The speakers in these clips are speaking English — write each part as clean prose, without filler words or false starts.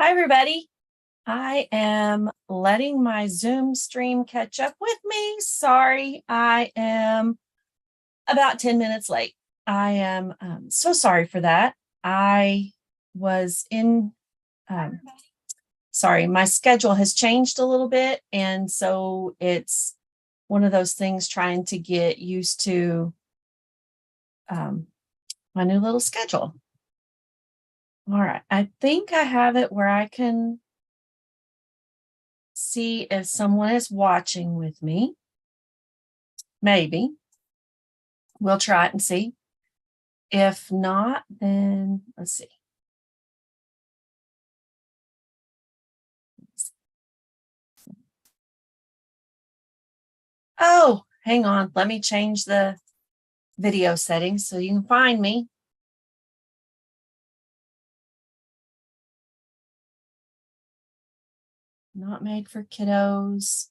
Hi, everybody. I am letting my Zoom stream catch up with me. Sorry, I am about 10 minutes late. I am so sorry for that. I was in, sorry, my schedule has changed a little bit. And so it's one of those things trying to get used to my new little schedule. All right, I think I have it where I can see if someone is watching with me. Maybe. We'll try it and see. If not, then let's see. Oh, hang on. Let me change the video settings so you can find me. Not made for kiddos.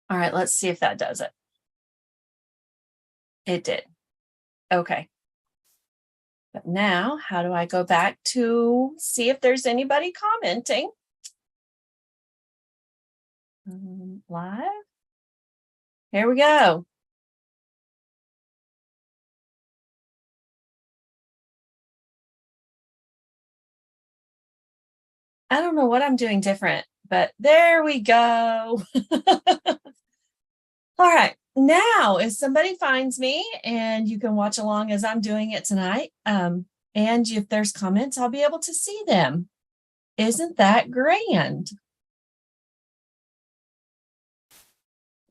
All right, let's see if that does it. It did. Okay. But now, how do I go back to see if there's anybody commenting? Live. Here we go. I don't know what I'm doing different, but there we go. All right. Now, if somebody finds me and you can watch along as I'm doing it tonight, and if there's comments, I'll be able to see them. Isn't that grand?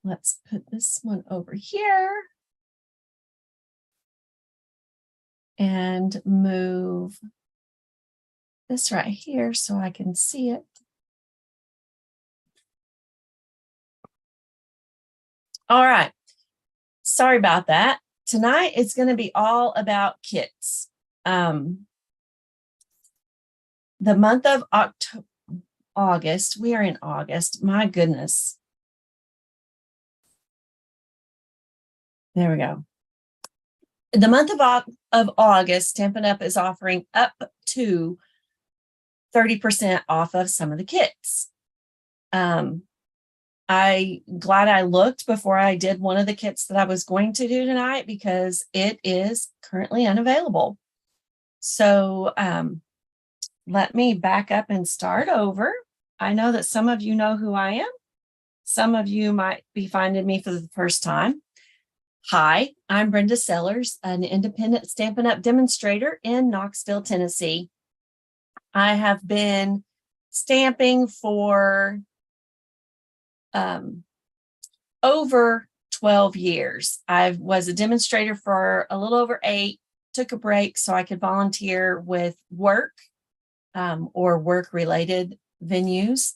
Let's put this one over here and move this right here so I can see it. All right. Sorry about that. Tonight it's going to be all about kits. The month of August, we are in August. My goodness. There we go. The month of August, Stampin' Up is offering up to 30% off of some of the kits. I'm glad I looked before I did one of the kits that I was going to do tonight because it is currently unavailable. So let me back up and start over. I know that some of you know who I am. Some of you might be finding me for the first time. Hi, I'm Brenda Sellers, an independent Stampin' Up demonstrator in Knoxville, Tennessee. I have been stamping for over 12 years. I was a demonstrator for a little over 8, took a break so I could volunteer with work or work-related venues.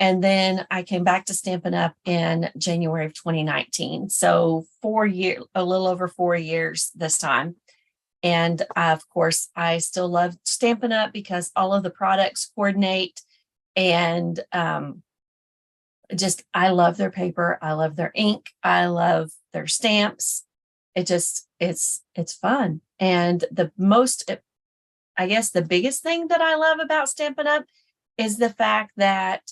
And then I came back to Stampin' Up in January of 2019. So a little over 4 years this time. And of course, I still love Stampin' Up because all of the products coordinate and I love their paper. I love their ink. I love their stamps. It's fun. And I guess the biggest thing that I love about Stampin' Up is the fact that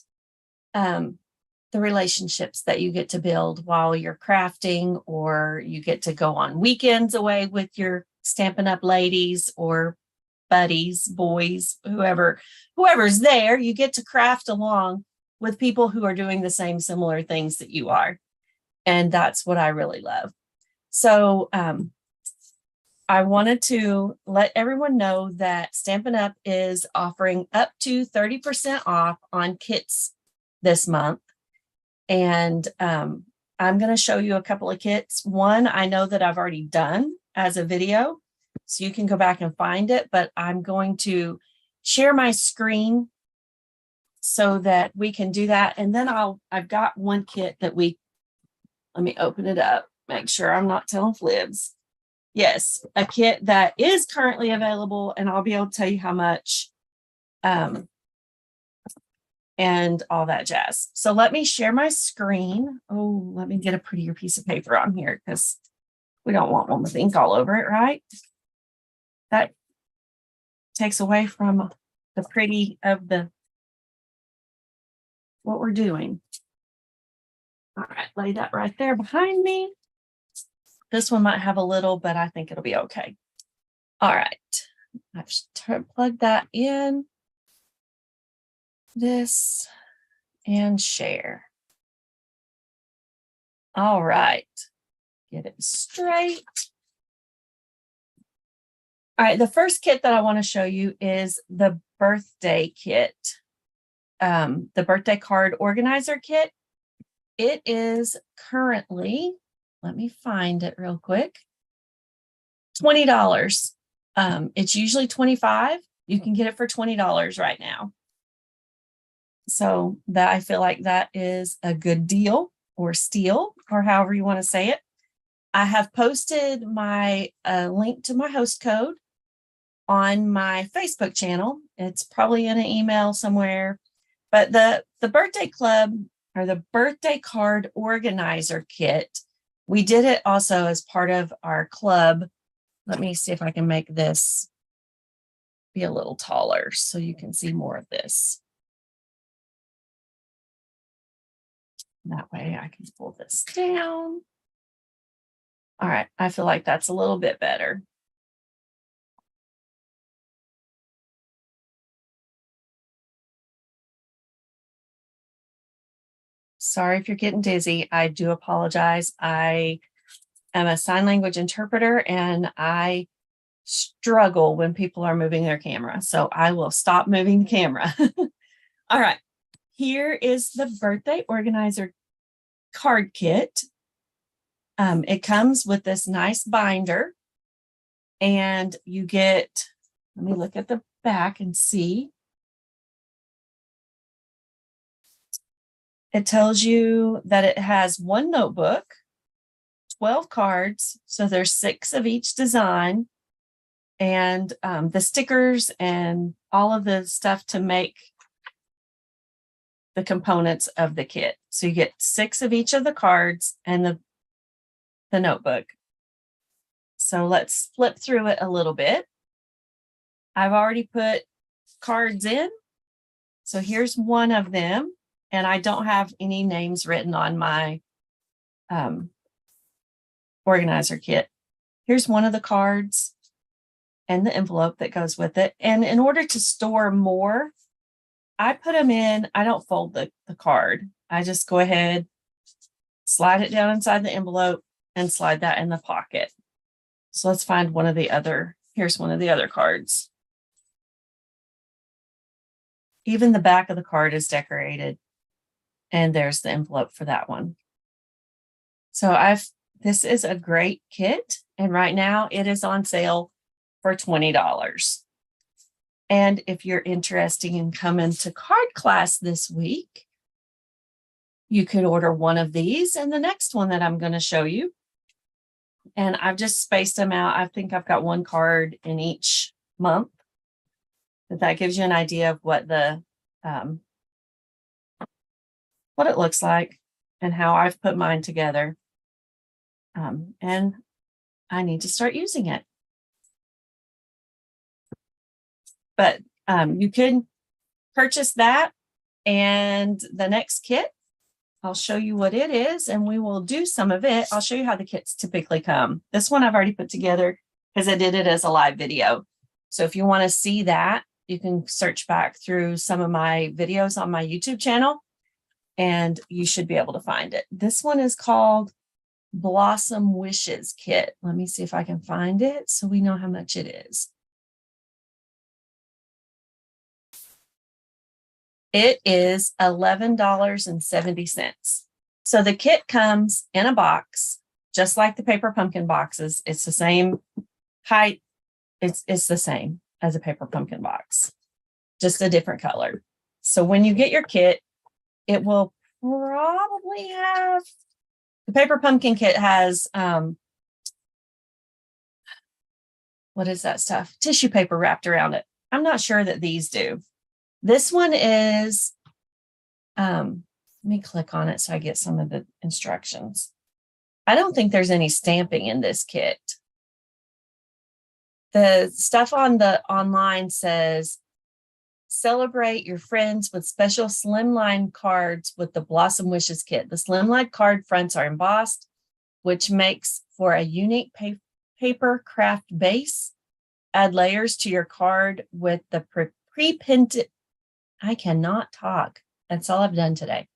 the relationships that you get to build while you're crafting, or you get to go on weekends away with your Stampin' Up ladies or buddies, boys, whoever's there, you get to craft along with people who are doing the same similar things that you are. And that's what I really love. So I wanted to let everyone know that Stampin' Up is offering up to 30% off on kits this month. And I'm going to show you a couple of kits. One I know that I've already done as a video, so you can go back and find it, but I'm going to share my screen so that we can do that. And then I've got one kit that let me open it up, make sure I'm not telling fibs. Yes, a kit that is currently available, and I'll be able to tell you how much and all that jazz. So let me share my screen. Oh, let me get a prettier piece of paper on here because we don't want one with ink all over it, right? That takes away from the pretty of what we're doing. All right, lay that right there behind me. This one might have a little, but I think it'll be okay. All right, I've plugged that in. This and share. All right, get it straight. All right, the first kit that I want to show you is the birthday kit, the birthday card organizer kit. It is currently, let me find it real quick, $20. It's usually $25. You can get it for $20 right now. So that I feel like that is a good deal or steal or however you want to say it. I have posted my link to my host code on my Facebook channel. It's probably in an email somewhere, but the birthday club or the birthday card organizer kit, we did it also as part of our club. Let me see if I can make this be a little taller so you can see more of this. That way I can pull this down. All right, I feel like that's a little bit better. Sorry if you're getting dizzy. I do apologize. I am a sign language interpreter and I struggle when people are moving their camera. So I will stop moving the camera. All right. Here is the birthday organizer card kit. It comes with this nice binder and you get, let me look at the back and see. It tells you that it has one notebook, 12 cards. So there's 6 of each design and the stickers and all of the stuff to make the components of the kit. So you get 6 of each of the cards and the notebook. So let's flip through it a little bit. I've already put cards in. So here's one of them. And I don't have any names written on my organizer kit. Here's one of the cards and the envelope that goes with it. And in order to store more, I put them in, I don't fold the card. I just go ahead, slide it down inside the envelope and slide that in the pocket. So let's find one of the other, here's one of the other cards. Even the back of the card is decorated. And there's the envelope for that one. So this is a great kit. And right now it is on sale for $20. And if you're interested in coming to card class this week, you could order one of these and the next one that I'm going to show you. And I've just spaced them out. I think I've got one card in each month. But that gives you an idea of what what it looks like and how I've put mine together. And I need to start using it. But you can purchase that and the next kit. I'll show you what it is and we will do some of it. I'll show you how the kits typically come. This one I've already put together because I did it as a live video. So if you want to see that, you can search back through some of my videos on my YouTube channel and you should be able to find it. This one is called Blossom Wishes Kit. Let me see if I can find it so we know how much it is. It is $11.70. So the kit comes in a box, just like the paper pumpkin boxes. It's the same height. It's the same as a paper pumpkin box, just a different color. So when you get your kit, it will probably have, the paper pumpkin kit has, what is that stuff? Tissue paper wrapped around it. I'm not sure that these do. This one is, let me click on it so I get some of the instructions. I don't think there's any stamping in this kit. The stuff on the online says, celebrate your friends with special slimline cards with the Blossom Wishes kit. The slimline card fronts are embossed, which makes for a unique paper craft base. Add layers to your card with the pre-printed. I cannot talk. That's all I've done today.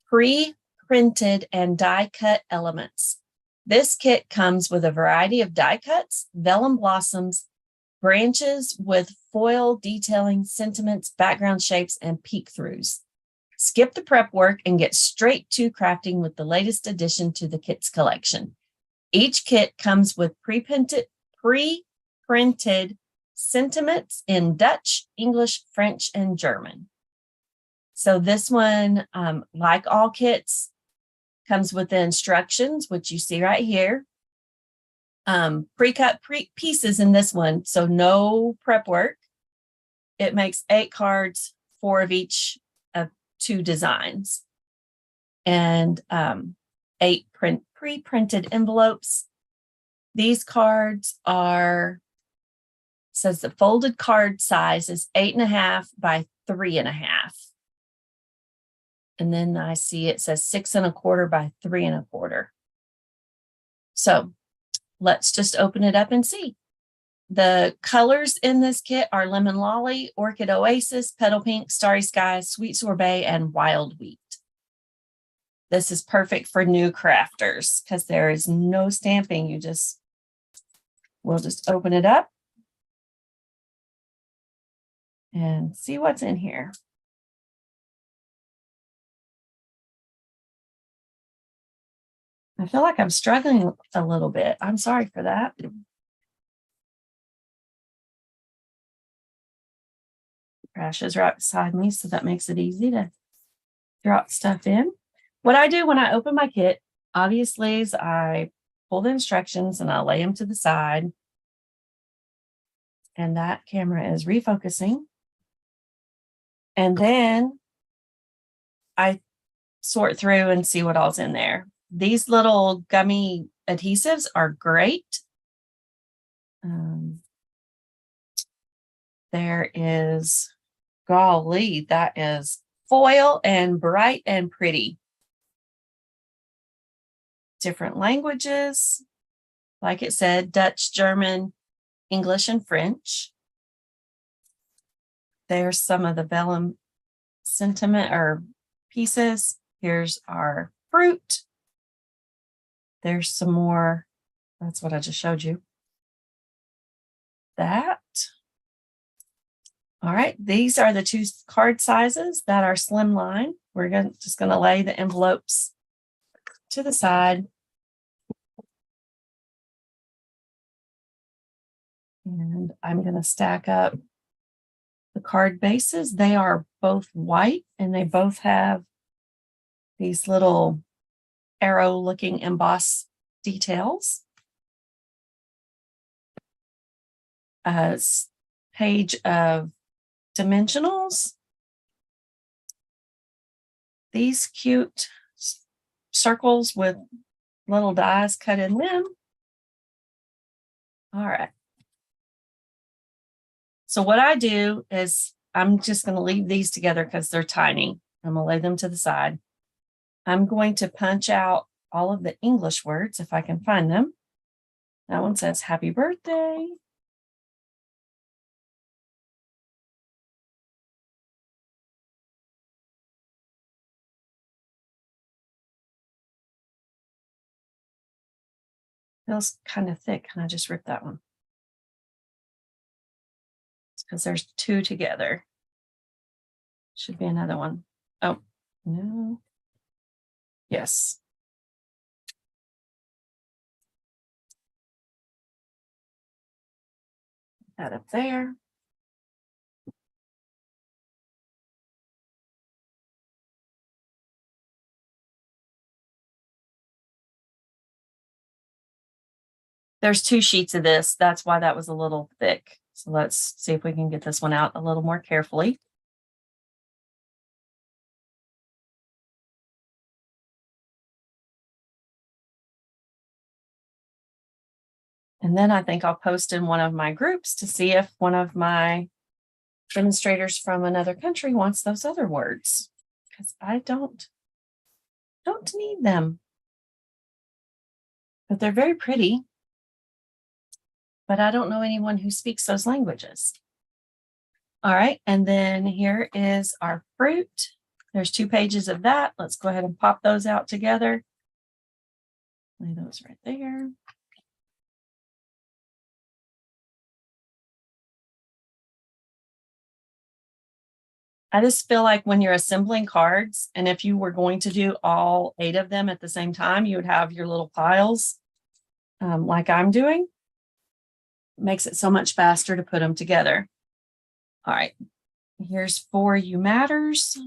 Pre-printed and die-cut elements. This kit comes with a variety of die cuts, vellum blossoms, branches with foil detailing, sentiments, background shapes, and peek-throughs. Skip the prep work and get straight to crafting with the latest addition to the kit's collection. Each kit comes with pre-printed sentiments in Dutch, English, French, and German. So this one, like all kits, comes with the instructions, which you see right here. Pre-cut pieces in this one, so no prep work. It makes 8 cards, 4 of each of 2 designs, and 8 pre-printed envelopes. These cards are, says the folded card size is 8.5 by 3.5. And then I see it says 6.25 by 3.25. So let's just open it up and see. The colors in this kit are Lemon Lolly, Orchid Oasis, Petal Pink, Starry Sky, Sweet Sorbet, and Wild Wheat. This is perfect for new crafters because there is no stamping. We'll just open it up and see what's in here. I feel like I'm struggling a little bit. I'm sorry for that. Trash is right beside me, so that makes it easy to drop stuff in. What I do when I open my kit, obviously, is I pull the instructions and I lay them to the side. And that camera is refocusing. And then I sort through and see what all's in there. These little gummy adhesives are great. There is, golly, that is foil and bright and pretty. Different languages, like it said, Dutch, German, English, and French. There's some of the vellum sentiment or pieces. Here's our fruit. There's some more. That's what I just showed you. That. All right. These are the 2 card sizes that are slimline. We're just going to lay the envelopes to the side. And I'm going to stack up the card bases. They are both white and they both have these little arrow looking embossed details. A page of dimensionals. These cute circles with little dies cut in them. All right. So what I do is I'm just going to leave these together because they're tiny. I'm going to lay them to the side. I'm going to punch out all of the English words if I can find them. That one says happy birthday. Feels kind of thick. Can I just rip that one? It's because there's 2 together. Should be another one. Oh, no. Yes. That up there. There's 2 sheets of this. That's why that was a little thick. So let's see if we can get this one out a little more carefully. And then I think I'll post in one of my groups to see if one of my demonstrators from another country wants those other words, because I don't need them. But they're very pretty. But I don't know anyone who speaks those languages. All right, and then here is our fruit. There's 2 pages of that. Let's go ahead and pop those out together. Lay those right there. I just feel like when you're assembling cards, and if you were going to do all 8 of them at the same time, you would have your little piles like I'm doing. It makes it so much faster to put them together. All right, here's For You Matters.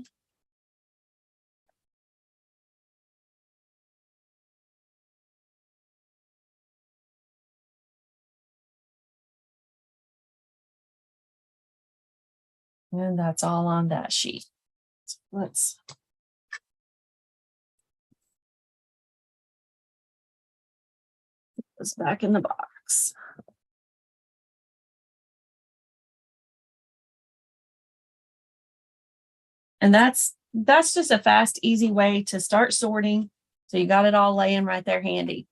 And that's all on that sheet. So let's put this back in the box. And that's just a fast, easy way to start sorting. So you got it all laying right there handy.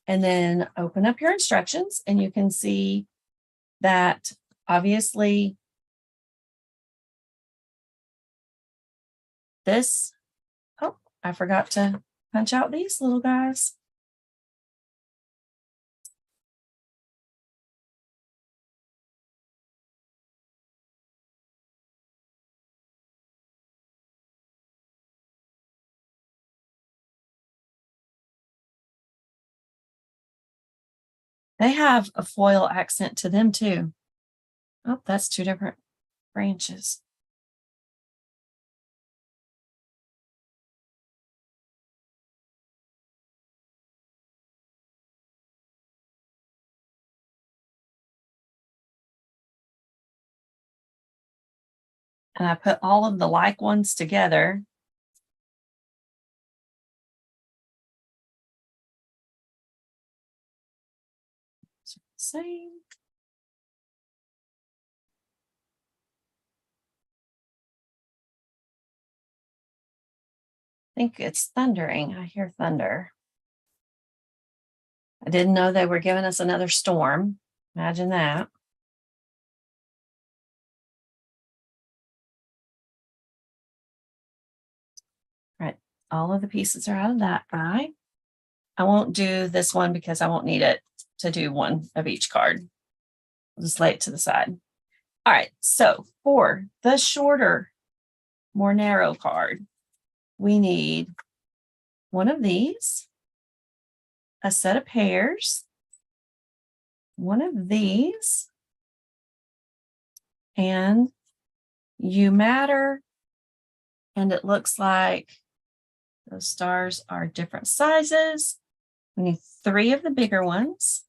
And then open up your instructions and you can see that obviously this, oh, I forgot to punch out these little guys. They have a foil accent to them too. Oh, that's 2 different branches. And I put all of the like ones together. Same. I think it's thundering. I hear thunder. I didn't know they were giving us another storm. Imagine that. All right. All of the pieces are out of that guy. I won't do this one because I won't need it to do one of each card. I'll just lay it to the side. All right. So for the shorter, more narrow card, we need one of these, a set of pairs, one of these, and You Matter. And it looks like those stars are different sizes. We need 3 of the bigger ones.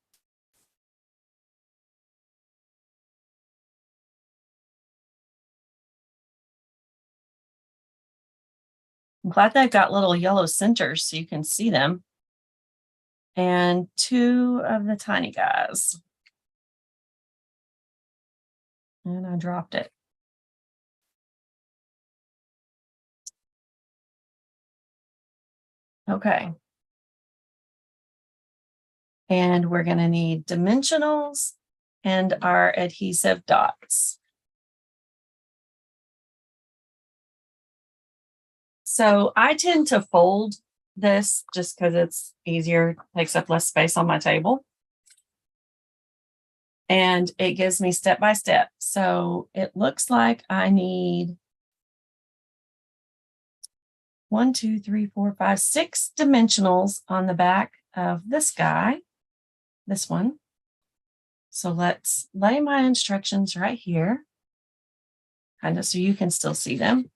I'm glad they've got little yellow centers so you can see them. And 2 of the tiny guys. And I dropped it. Okay. And we're going to need dimensionals and our adhesive dots. So I tend to fold this just because it's easier, takes up less space on my table. And it gives me step by step. So it looks like I need 1, 2, 3, 4, 5, 6 dimensionals on the back of this guy, this one. So let's lay my instructions right here, kind of so you can still see them.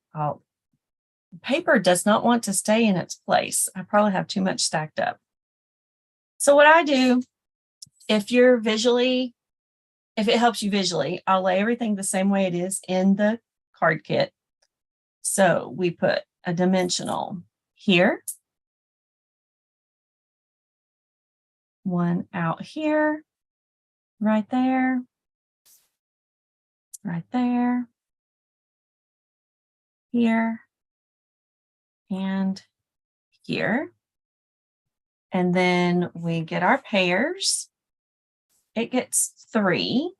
The paper does not want to stay in its place. I probably have too much stacked up. So what I do, if it helps you visually, I'll lay everything the same way it is in the card kit. So we put a dimensional here, one out here, right there, right there, here, and here. And then we get our pairs. It gets 3.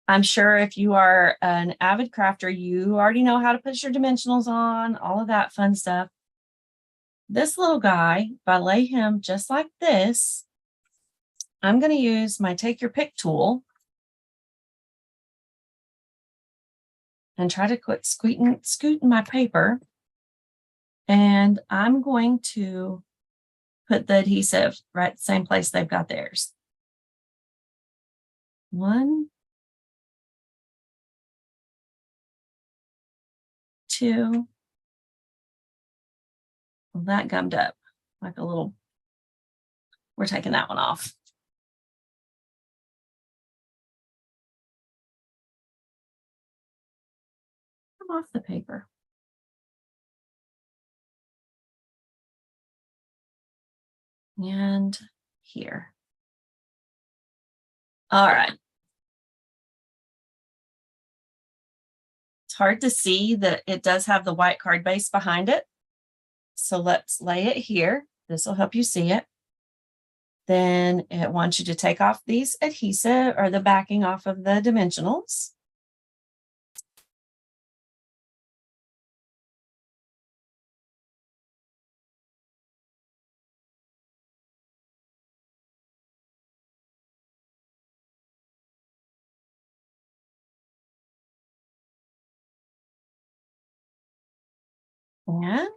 I'm sure if you are an avid crafter, you already know how to put your dimensionals on, all of that fun stuff. This little guy, if I lay him just like this, I'm going to use my take your pick tool and try to quit scooting my paper. And I'm going to put the adhesive right the same place they've got theirs. 1, 2. Well, that gummed up like a little, we're taking that one off. Come off the paper. And here. All right. It's hard to see that it does have the white card base behind it. So let's lay it here. This will help you see it. Then it wants you to take off these adhesive or the backing off of the dimensionals. And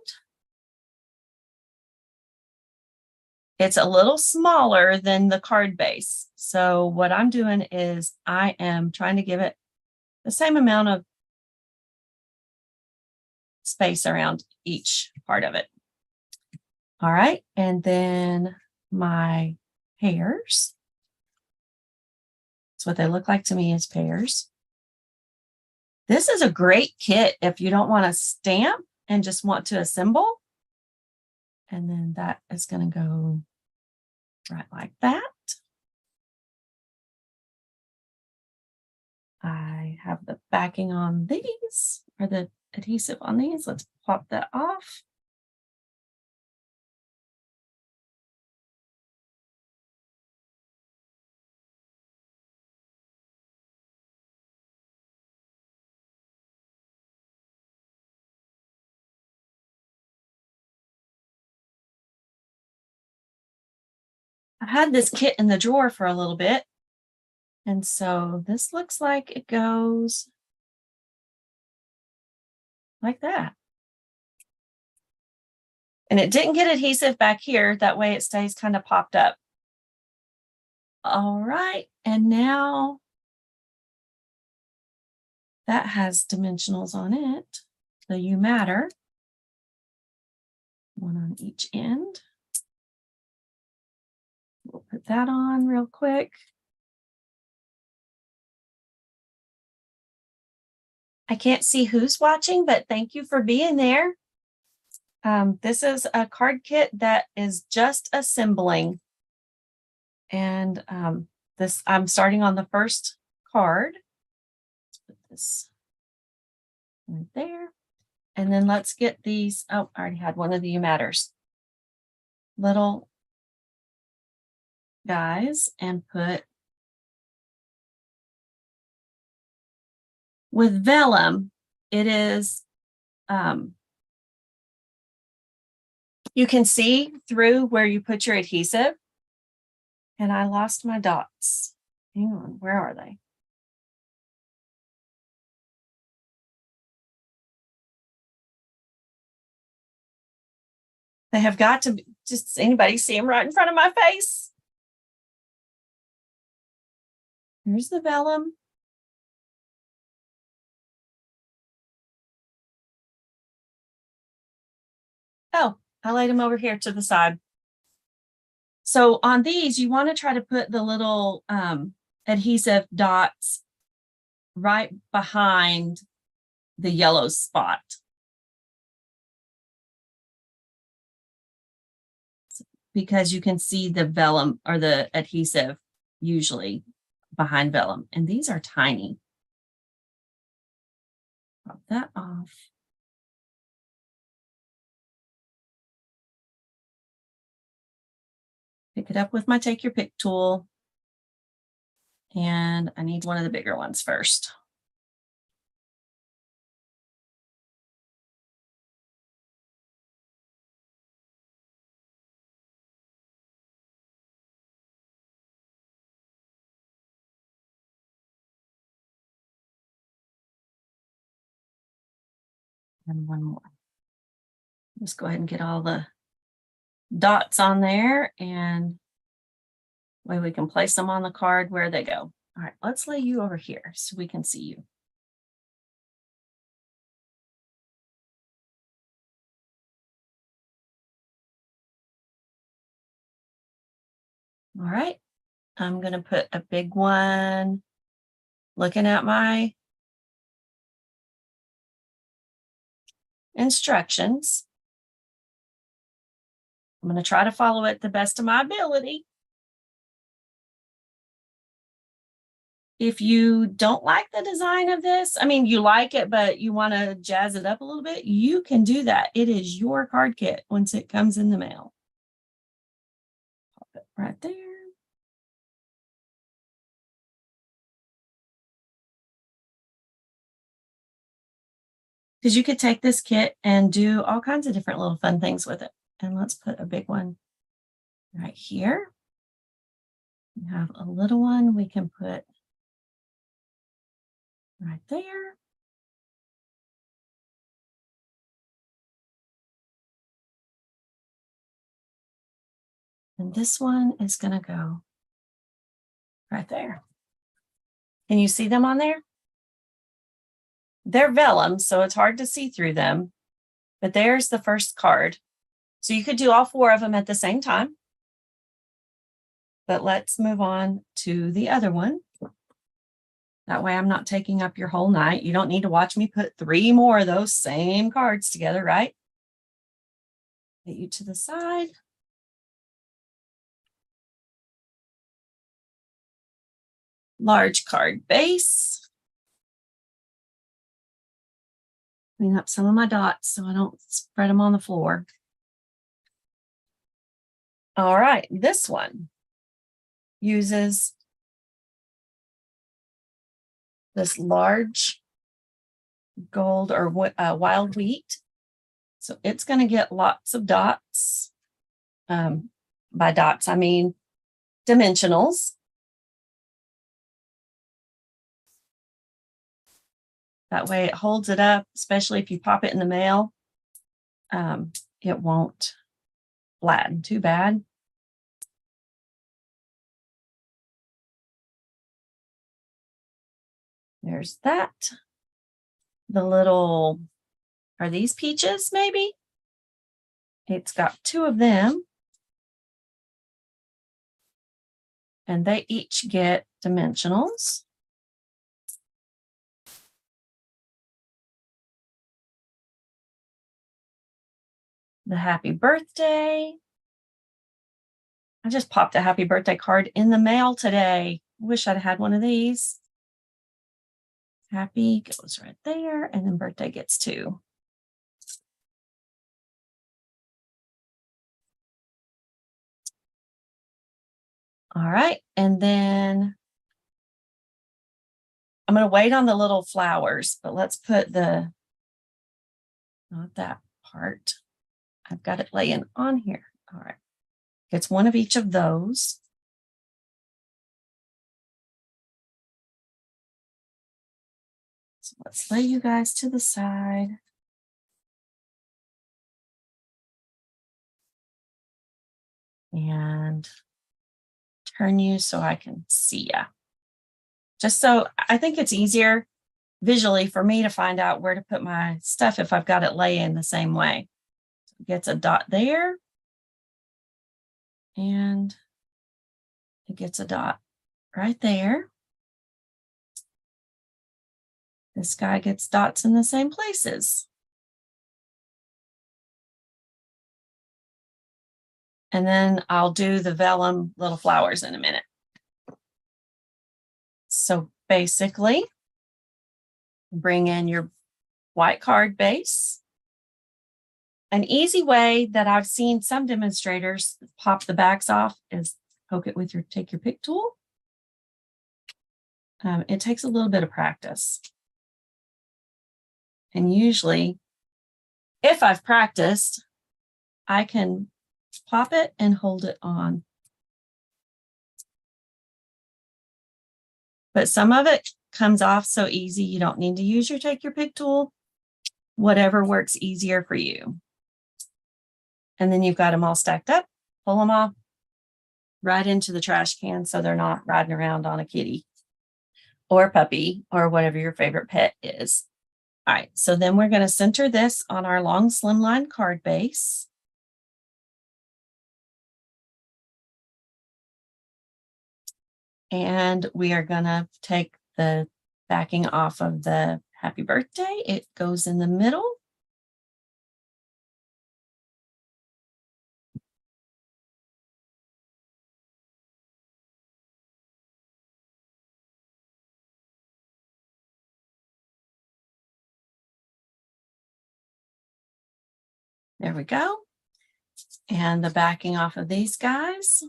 it's a little smaller than the card base. So what I'm doing is I am trying to give it the same amount of space around each part of it. All right. And then my pairs. That's what they look like to me as pairs. This is a great kit if you don't want to stamp and just want to assemble. And then that is going to go right like that. I have the backing on these, or the adhesive on these. Let's pop that off. I've had this kit in the drawer for a little bit. And so this looks like it goes like that. And it didn't get adhesive back here. That way it stays kind of popped up. All right. And now that has dimensionals on it. So you matter. One on each end. We'll put that on real quick. I can't see who's watching, but thank you for being there. This is a card kit that is just assembling. And this, I'm starting on the first card. Let's put this right there. And then let's get these. Oh, I already had one of the You Matters. Little guys and put with vellum. It is, you can see through where you put your adhesive. And I lost my dots. Hang on, where are they? They have got to be, just anybody see them right in front of my face? Here's the vellum. Oh, I laid them over here to the side. So on these, you want to try to put the little adhesive dots right behind the yellow spot. because you can see the vellum or the adhesive usually behind vellum. And these are tiny. Pop that off. Pick it up with my take your pick tool. And I need one of the bigger ones first. And one more. Let's go ahead and get all the dots on there, and way we can place them on the card where they go. All right, let's lay you over here so we can see you. All right, I'm going to put a big one looking at my instructions. I'm going to try to follow it the best of my ability. If you don't like the design of this, I mean, you like it, but you want to jazz it up a little bit, you can do that. It is your card kit once it comes in the mail. Pop it right there. Because you could take this kit and do all kinds of different little fun things with it. And let's put a big one right here. We have a little one we can put right there. And this one is going to go right there. Can you see them on there? They're vellum, so it's hard to see through them. But there's the first card. So you could do all 4 of them at the same time. But let's move on to the other one. That way I'm not taking up your whole night. You don't need to watch me put 3 more of those same cards together, right? Get you to the side. Large card base. Clean up some of my dots so I don't spread them on the floor. All right, this one uses this large gold or wild wheat. So it's going to get lots of dots. By dots, I mean dimensionals. That way it holds it up, especially if you pop it in the mail. It won't flatten too bad. There's that. The little, are these peaches maybe? It's got 2 of them. And they each get dimensionals. The happy birthday. I just popped a happy birthday card in the mail today. Wish I'd had one of these. Happy goes right there, and then birthday gets 2. All right, and then I'm going to wait on the little flowers, but let's put not that part. I've got it laying on here. All right, it's one of each of those. So let's lay you guys to the side. And turn you so I can see you. Just so I think it's easier visually for me to find out where to put my stuff if I've got it laying the same way. So it gets a dot there. And it gets a dot right there. This guy gets dots in the same places. And then I'll do the vellum little flowers in a minute. So basically, bring in your white card base. An easy way that I've seen some demonstrators pop the backs off is poke it with take your pick tool. It takes a little bit of practice. And usually, if I've practiced, I can pop it and hold it on. But some of it comes off so easy, you don't need to use your take your pick tool. Whatever works easier for you. And then you've got them all stacked up, pull them off right into the trash can so they're not riding around on a kitty or puppy or whatever your favorite pet is. All right, so then we're going to center this on our long slimline card base. And we are going to take the backing off of the happy birthday. It goes in the middle. There we go. And the backing off of these guys.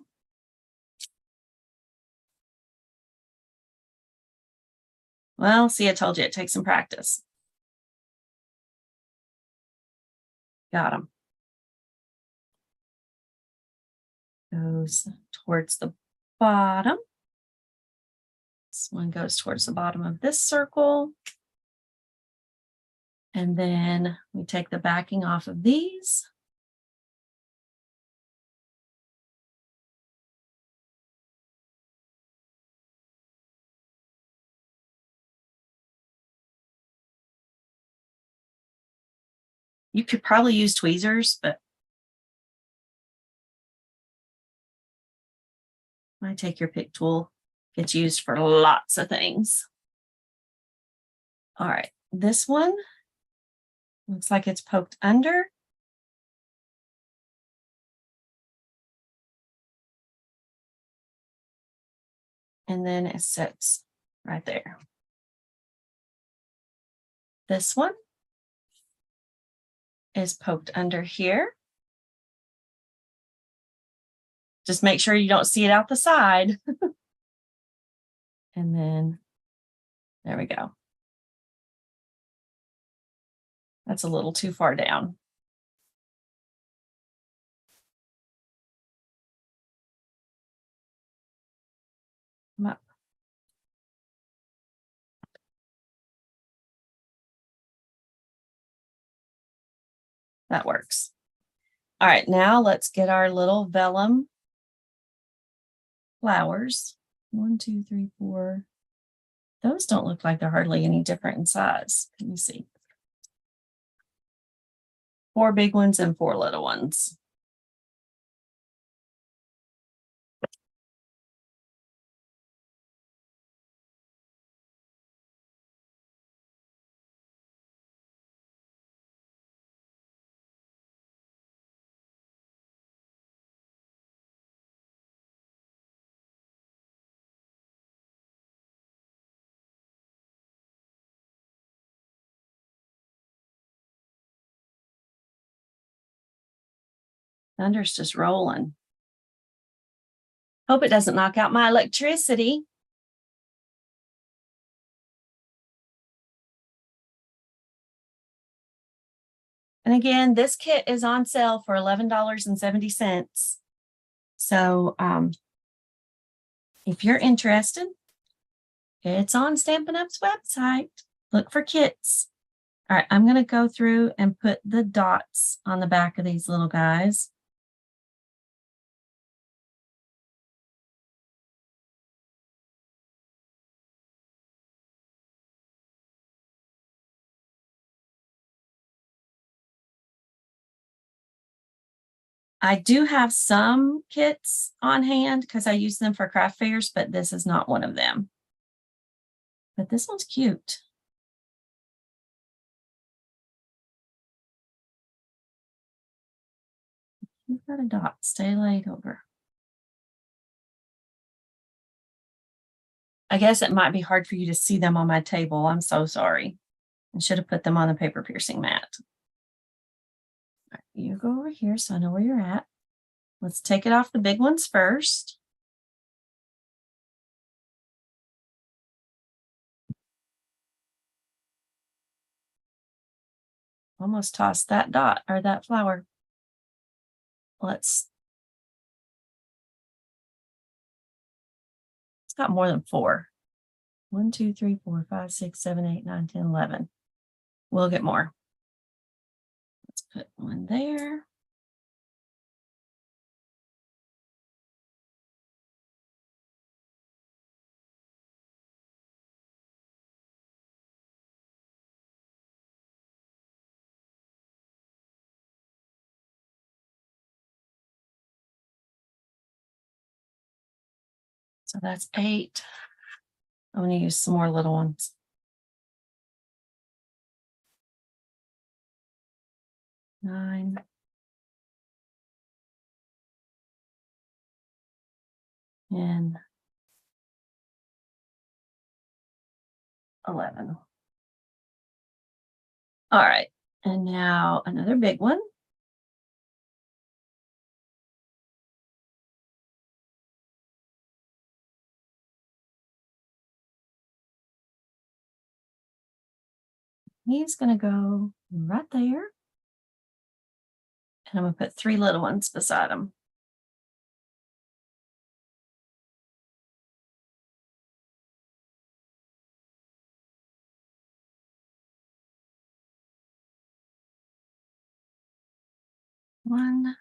Well, see, I told you it takes some practice. Got them. Goes towards the bottom. This one goes towards the bottom of this circle. And then we take the backing off of these. You could probably use tweezers, but I take your pick tool. It's used for lots of things. All right, this one looks like it's poked under. And then it sits right there. This one is poked under here. Just make sure you don't see it out the side. And then there we go. That's a little too far down. Come up. That works. All right, now let's get our little vellum flowers. 1, 2, 3, 4. Those don't look like they're hardly any different in size. Let me see. 4 big ones and 4 little ones. Thunder's just rolling. Hope it doesn't knock out my electricity. And again, this kit is on sale for $11.70. So if you're interested, it's on Stampin' Up's website. Look for kits. All right, I'm going to go through and put the dots on the back of these little guys. I do have some kits on hand because I use them for craft fairs, but this is not one of them. But this one's cute. You've got a dot. Stay laid over. I guess it might be hard for you to see them on my table. I'm so sorry. I should have put them on the paper piercing mat. All right, you go over here so I know where you're at. Let's take it off the big ones first. Almost tossed that dot or that flower. It's got more than 4. 1, 2, 3, 4, 5, 6, 7, 8, 9, 10, 11. We'll get more. Let's put one there. So that's 8. I'm going to use some more little ones. 9. 10. 11. All right. And now another big one. He's going to go right there. And I'm going to put 3 little ones beside him. One.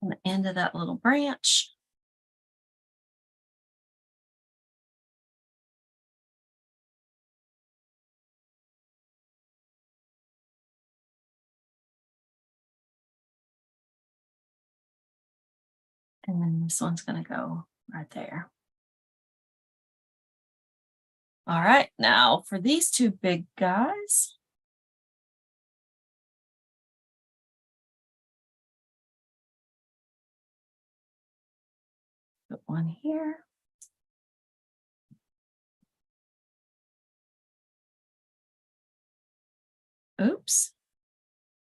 On the end of that little branch. And then this one's going to go right there. All right, now for these 2 big guys. Put one here. Oops.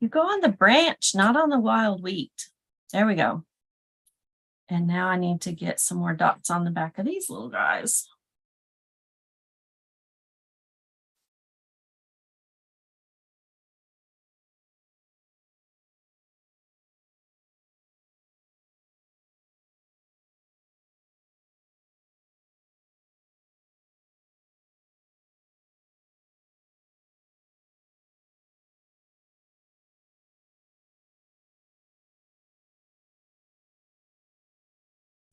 You go on the branch, not on the wild wheat. There we go. And now I need to get some more dots on the back of these little guys.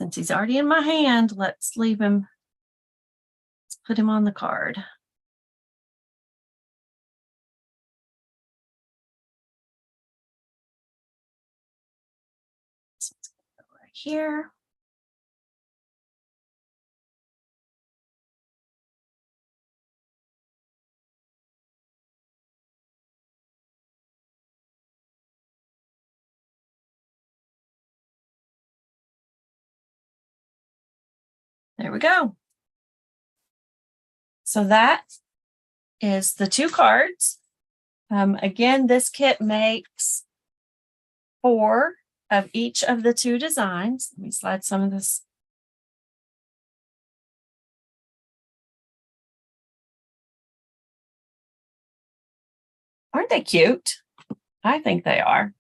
Since he's already in my hand, let's leave him. Let's put him on the card. So let's go right here. There we go. So that is the 2 cards. Again, this kit makes 4 of each of the 2 designs. Let me slide some of this. Aren't they cute? I think they are.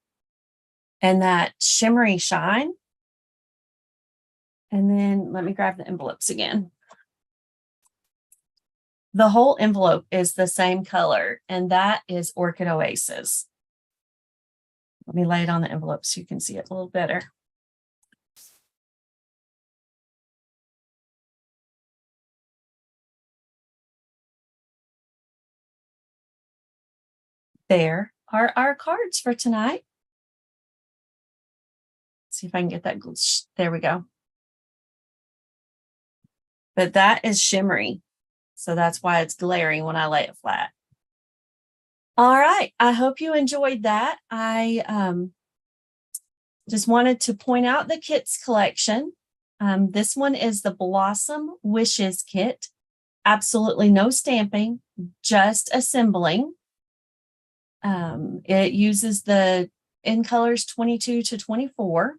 And that shimmery shine. And then let me grab the envelopes again. The whole envelope is the same color, and that is Orchid Oasis. Let me lay it on the envelope so you can see it a little better. There are our cards for tonight. See if I can get that. There we go. But that is shimmery. So that's why it's glaring when I lay it flat. All right. I hope you enjoyed that. I just wanted to point out the kits collection. This one is the Blossom Wishes kit. Absolutely no stamping, just assembling. It uses the in colors 22 to 24.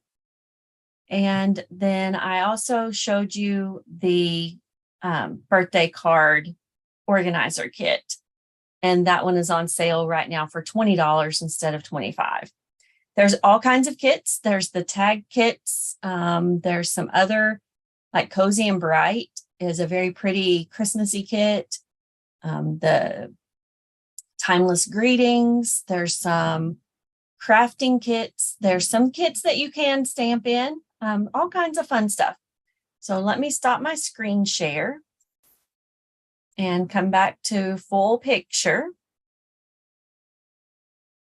And then I also showed you the birthday card organizer kit. And that one is on sale right now for $20 instead of $25. There's all kinds of kits. There's the tag kits. There's some other, like Cozy and Bright is a very pretty Christmassy kit. The Timeless Greetings. There's some crafting kits. There's some kits that you can stamp in. All kinds of fun stuff. So let me stop my screen share and come back to full picture.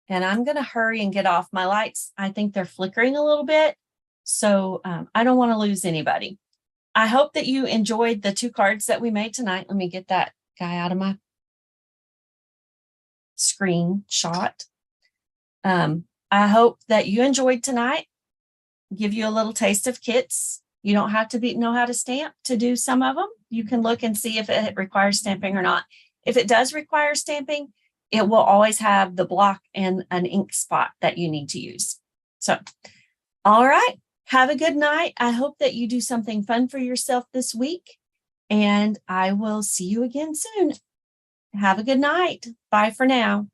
And I'm going to hurry and get off. My lights, I think they're flickering a little bit. So I don't want to lose anybody. I hope that you enjoyed the 2 cards that we made tonight. Let me get that guy out of my screenshot. I hope that you enjoyed tonight. Give you a little taste of kits. You don't have to know how to stamp to do some of them. You can look and see if it requires stamping or not. If it does require stamping, it will always have the block and an ink spot that you need to use. So, all right. Have a good night. I hope that you do something fun for yourself this week, and I will see you again soon. Have a good night. Bye for now.